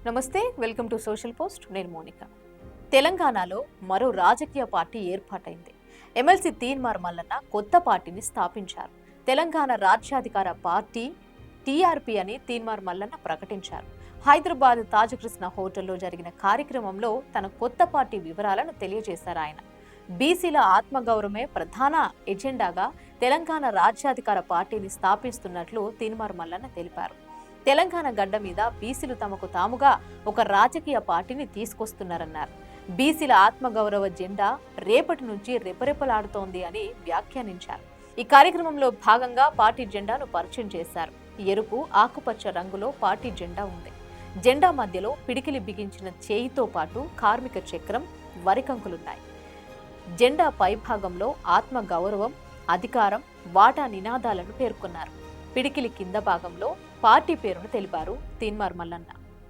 నమస్తే, welcome to social post. నేను Monica. తెలంగాణలో మరో రాజకీయ పార్టీ ఏర్పాటైంది. ఎమ్మెల్సీ తీన్మార్ మల్లన్న కొత్త పార్టీని స్థాపించారు. తెలంగాణ రాజ్యాధికార పార్టీ టీఆర్పీ అని తీన్మార్ మల్లన్న ప్రకటించారు. హైదరాబాద్ తాజకృష్ణ హోటల్లో జరిగిన కార్యక్రమంలో తన కొత్త పార్టీ వివరాలను తెలియజేశారు ఆయన. బీసీల ఆత్మగౌరవమే ప్రధాన ఎజెండాగా తెలంగాణ రాజ్యాధికార పార్టీని స్థాపిస్తున్నట్లు తీన్మార్ మల్లన్న తెలిపారు. తెలంగాణ గడ్డ మీద బీసీలు తమకు తాముగా ఒక రాజకీయ పార్టీని తీసుకొస్తున్నారన్నారు. బీసీల ఆత్మగౌరవ జెండా రేపటి నుంచి రెపరెపలాడుతోంది అని వ్యాఖ్యానించారు. ఈ కార్యక్రమంలో భాగంగా పార్టీ జెండాను పరిచయం చేశారు. ఎరుపు, ఆకుపచ్చ రంగులో పార్టీ జెండా ఉంది. జెండా మధ్యలో పిడికిలి బిగించిన చేయితో పాటు కార్మిక చక్రం, వరికంకులున్నాయి. జెండా పైభాగంలో ఆత్మగౌరవం, అధికారం, వాటా నినాదాలను పేర్కొన్నారు. పిడికిలి కింద భాగంలో పార్టీ పేరును తెలిపారు తీన్మార్ మల్లన్న.